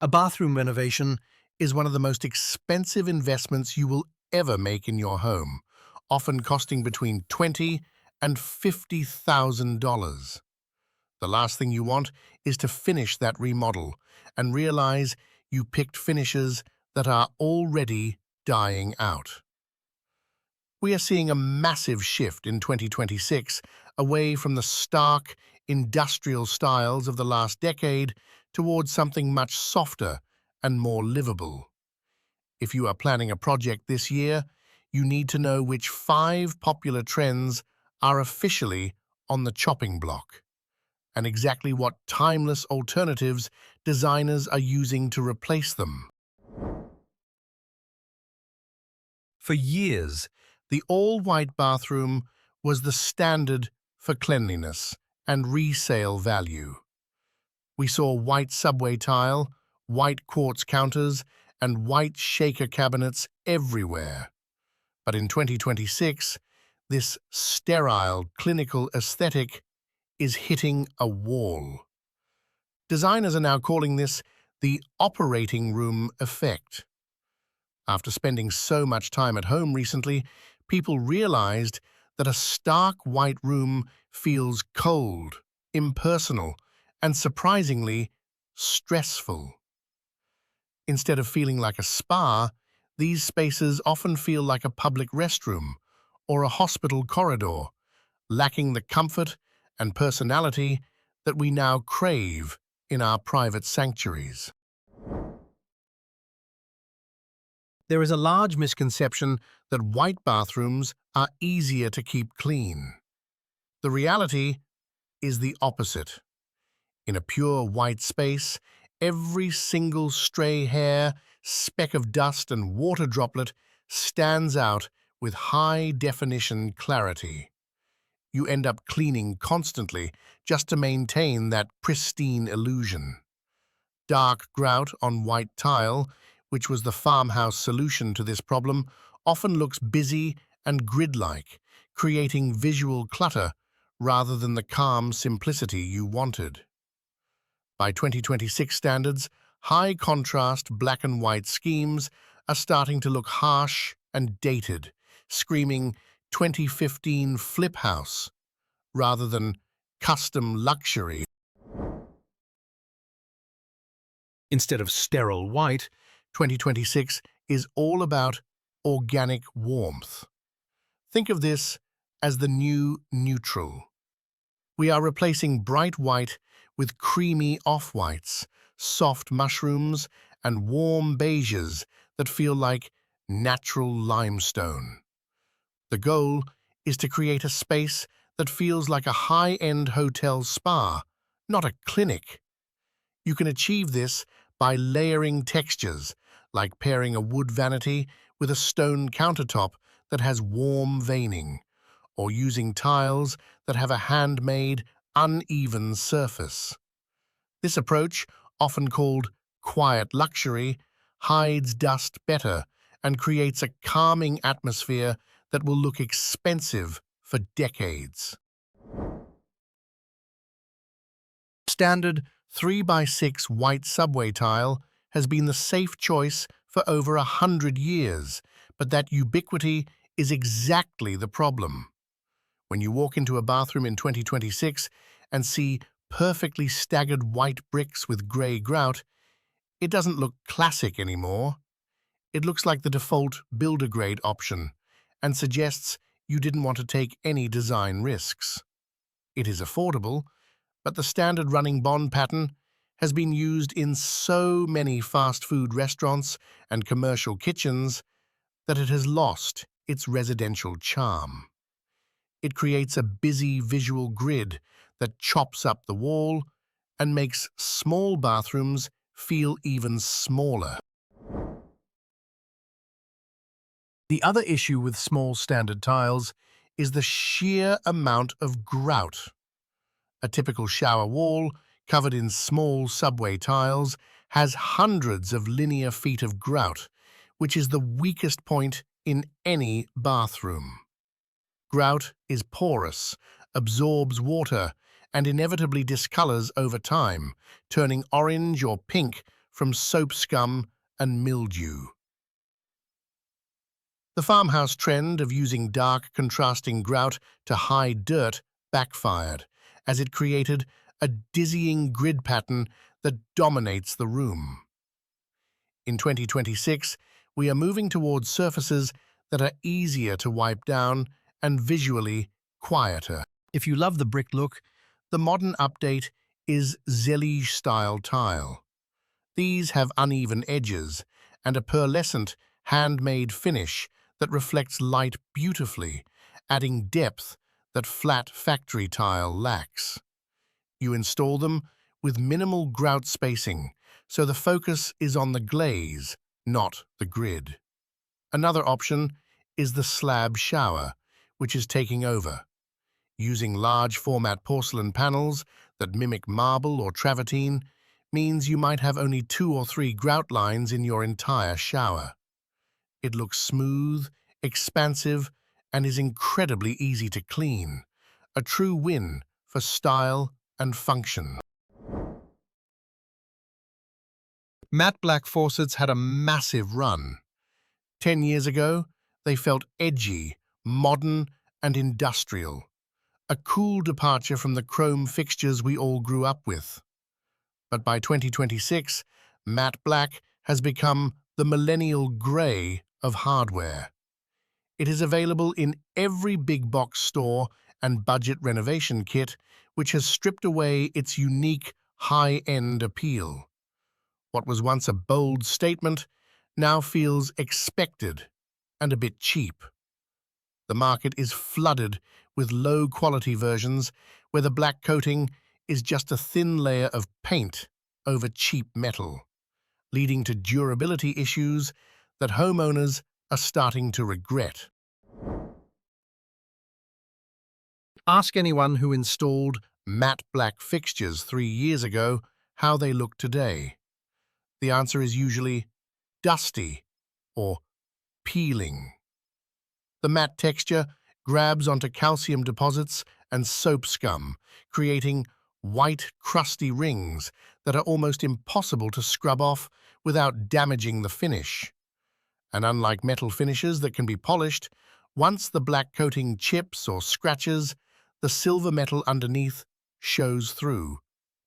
A bathroom renovation is one of the most expensive investments you will ever make in your home, often costing between $20,000 and $50,000. The last thing you want is to finish that remodel and realize you picked finishes that are already dying out. We are seeing a massive shift in 2026 away from the stark, industrial styles of the last decade towards something much softer and more livable. If you are planning a project this year, you need to know which 5 popular trends are officially on the chopping block and exactly what timeless alternatives designers are using to replace them. For years, the all-white bathroom was the standard for cleanliness and resale value. We saw white subway tile, white quartz counters, and white shaker cabinets everywhere. But in 2026, this sterile, clinical aesthetic is hitting a wall. Designers are now calling this the operating room effect. After spending so much time at home recently, people realized that a stark white room feels cold, impersonal, and surprisingly stressful. Instead of feeling like a spa, these spaces often feel like a public restroom or a hospital corridor, lacking the comfort and personality that we now crave in our private sanctuaries. There is a large misconception that white bathrooms are easier to keep clean. The reality is the opposite. In a pure white space, every single stray hair, speck of dust, and water droplet stands out with high-definition clarity. You end up cleaning constantly just to maintain that pristine illusion. Dark grout on white tile, which was the farmhouse solution to this problem, often looks busy and grid-like, creating visual clutter rather than the calm simplicity you wanted. By 2026 standards, high-contrast black and white schemes are starting to look harsh and dated, screaming 2015 flip house rather than custom luxury. Instead of sterile white, 2026 is all about organic warmth. Think of this as the new neutral. We are replacing bright white with creamy off-whites, soft mushrooms, and warm beiges that feel like natural limestone. The goal is to create a space that feels like a high-end hotel spa, not a clinic. You can achieve this by layering textures, like pairing a wood vanity with a stone countertop that has warm veining, or using tiles that have a handmade, uneven surface. This approach, often called quiet luxury, hides dust better and creates a calming atmosphere that will look expensive for decades. Standard 3x6 white subway tile has been the safe choice for over 100 years, but that ubiquity is exactly the problem. When you walk into a bathroom in 2026 and see perfectly staggered white bricks with grey grout, it doesn't look classic anymore. It looks like the default builder-grade option and suggests you didn't want to take any design risks. It is affordable, but the standard running bond pattern has been used in so many fast food restaurants and commercial kitchens that it has lost its residential charm. It creates a busy visual grid that chops up the wall and makes small bathrooms feel even smaller. The other issue with small standard tiles is the sheer amount of grout. A typical shower wall, covered in small subway tiles, has hundreds of linear feet of grout, which is the weakest point in any bathroom. Grout is porous, absorbs water, and inevitably discolors over time, turning orange or pink from soap scum and mildew. The farmhouse trend of using dark, contrasting grout to hide dirt backfired, as it created a dizzying grid pattern that dominates the room. In 2026, we are moving towards surfaces that are easier to wipe down and visually quieter. If you love the brick look, the modern update is Zelige-style tile. These have uneven edges and a pearlescent, handmade finish that reflects light beautifully, adding depth that flat factory tile lacks. You install them with minimal grout spacing, so the focus is on the glaze, not the grid. Another option is the slab shower, which is taking over. Using large format porcelain panels that mimic marble or travertine means you might have only 2 or 3 grout lines in your entire shower. It looks smooth, expansive, and is incredibly easy to clean. A true win for style and function. Matte black faucets had a massive run. 10 years ago, they felt edgy, modern, and industrial. A cool departure from the chrome fixtures we all grew up with. But by 2026, matte black has become the millennial grey of hardware. It is available in every big box store and budget renovation kit, which has stripped away its unique high-end appeal. What was once a bold statement now feels expected and a bit cheap. The market is flooded with low-quality versions where the black coating is just a thin layer of paint over cheap metal, leading to durability issues that homeowners are starting to regret. Ask anyone who installed matte black fixtures 3 years ago how they look today. The answer is usually dusty or peeling. The matte texture grabs onto calcium deposits and soap scum, creating white, crusty rings that are almost impossible to scrub off without damaging the finish. And unlike metal finishes that can be polished, once the black coating chips or scratches, the silver metal underneath shows through,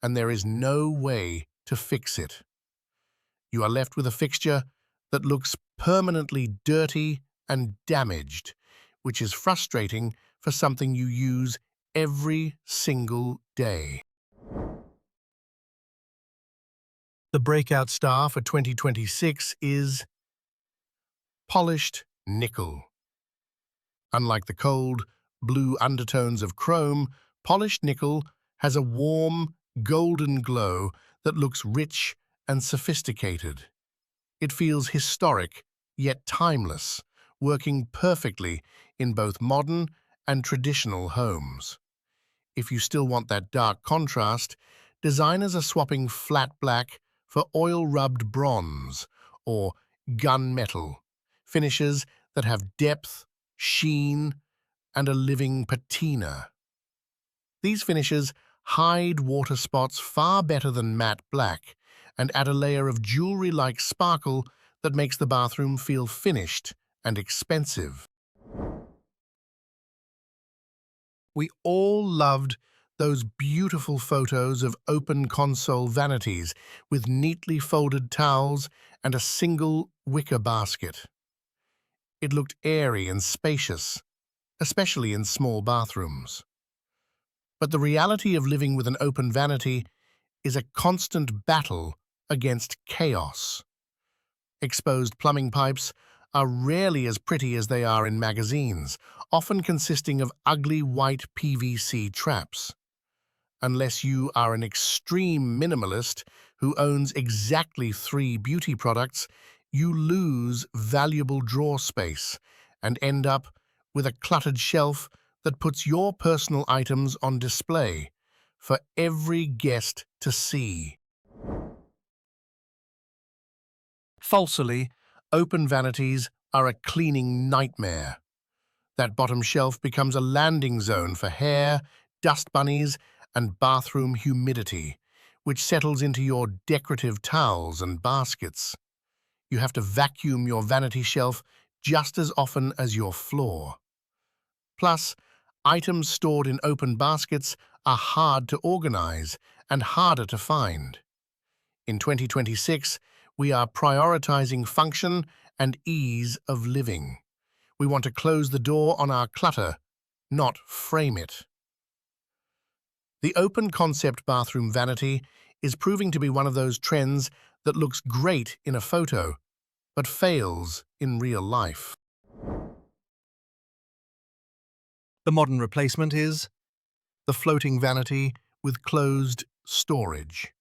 and there is no way to fix it. You are left with a fixture that looks permanently dirty and damaged, which is frustrating for something you use every single day. The breakout star for 2026 is polished nickel. Unlike the cold, blue undertones of chrome, polished nickel has a warm, golden glow that looks rich and sophisticated. It feels historic, yet timeless, working perfectly in both modern and traditional homes. If you still want that dark contrast, designers are swapping flat black for oil-rubbed bronze or gunmetal, finishes that have depth, sheen, and a living patina. These finishes hide water spots far better than matte black and add a layer of jewelry-like sparkle that makes the bathroom feel finished and expensive. We all loved those beautiful photos of open console vanities with neatly folded towels and a single wicker basket. It looked airy and spacious, especially in small bathrooms. But the reality of living with an open vanity is a constant battle against chaos. Exposed plumbing pipes are rarely as pretty as they are in magazines, often consisting of ugly white PVC traps. Unless you are an extreme minimalist who owns exactly 3 beauty products, you lose valuable drawer space and end up with a cluttered shelf that puts your personal items on display for every guest to see. Falsely, open vanities are a cleaning nightmare. That bottom shelf becomes a landing zone for hair, dust bunnies, and bathroom humidity, which settles into your decorative towels and baskets. You have to vacuum your vanity shelf just as often as your floor. Plus, items stored in open baskets are hard to organize and harder to find. In 2026, we are prioritizing function and ease of living. We want to close the door on our clutter, not frame it. The open-concept bathroom vanity is proving to be one of those trends that looks great in a photo, but fails in real life. The modern replacement is the floating vanity with closed storage.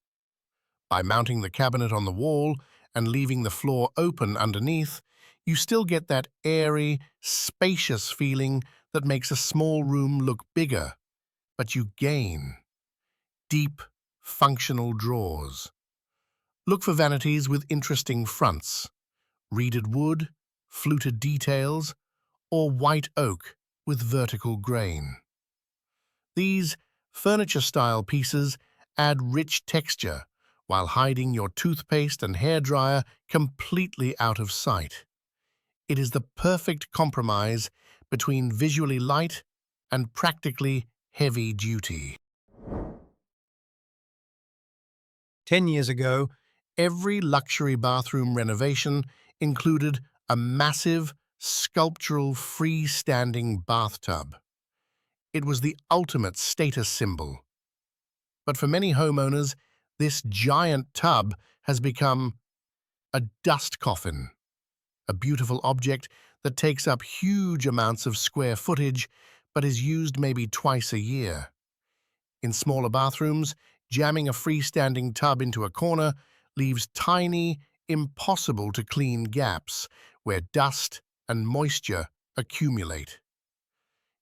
By mounting the cabinet on the wall and leaving the floor open underneath, you still get that airy, spacious feeling that makes a small room look bigger, but you gain deep, functional drawers. Look for vanities with interesting fronts, reeded wood, fluted details, or white oak with vertical grain. These furniture-style pieces add rich texture while hiding your toothpaste and hairdryer completely out of sight. It is the perfect compromise between visually light and practically heavy duty. 10 years ago, every luxury bathroom renovation included a massive, sculptural, freestanding bathtub. It was the ultimate status symbol. But for many homeowners, this giant tub has become a dust coffin, a beautiful object that takes up huge amounts of square footage but is used maybe twice a year. In smaller bathrooms, jamming a freestanding tub into a corner leaves tiny, impossible-to-clean gaps where dust and moisture accumulate.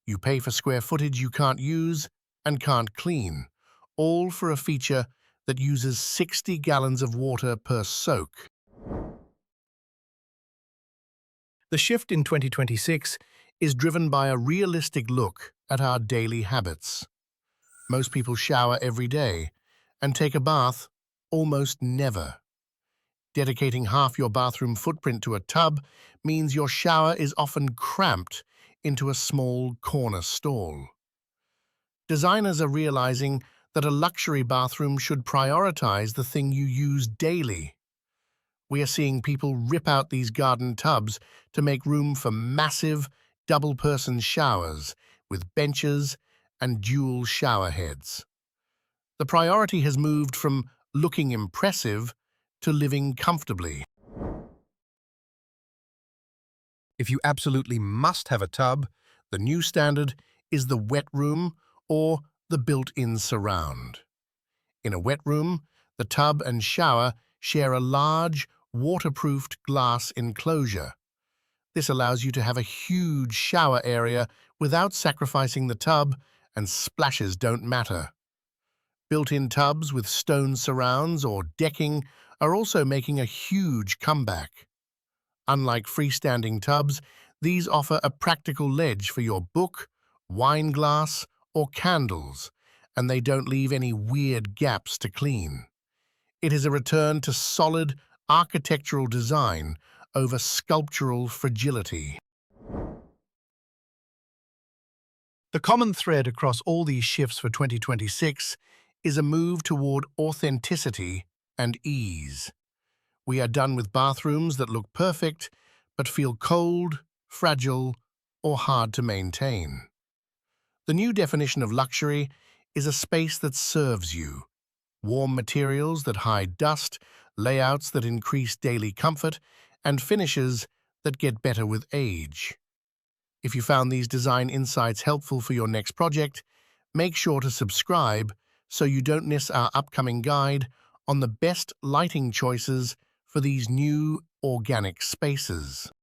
You pay for square footage you can't use and can't clean, all for a feature that uses 60 gallons of water per soak. The shift in 2026 is driven by a realistic look at our daily habits. Most people shower every day and take a bath almost never. Dedicating half your bathroom footprint to a tub means your shower is often cramped into a small corner stall. Designers are realizing that a luxury bathroom should prioritize the thing you use daily. We are seeing people rip out these garden tubs to make room for massive, double-person showers with benches and dual shower heads. The priority has moved from looking impressive to living comfortably. If you absolutely must have a tub, the new standard is the wet room or the built-in surround. In a wet room, the tub and shower share a large, waterproofed glass enclosure. This allows you to have a huge shower area without sacrificing the tub, and splashes don't matter. Built-in tubs with stone surrounds or decking are also making a huge comeback. Unlike freestanding tubs, these offer a practical ledge for your book, wine glass, or candles, and they don't leave any weird gaps to clean. It is a return to solid architectural design over sculptural fragility. The common thread across all these shifts for 2026 is a move toward authenticity and ease. We are done with bathrooms that look perfect but feel cold, fragile, or hard to maintain. The new definition of luxury is a space that serves you. Warm materials that hide dust, layouts that increase daily comfort, and finishes that get better with age. If you found these design insights helpful for your next project, make sure to subscribe so you don't miss our upcoming guide on the best lighting choices for these new organic spaces.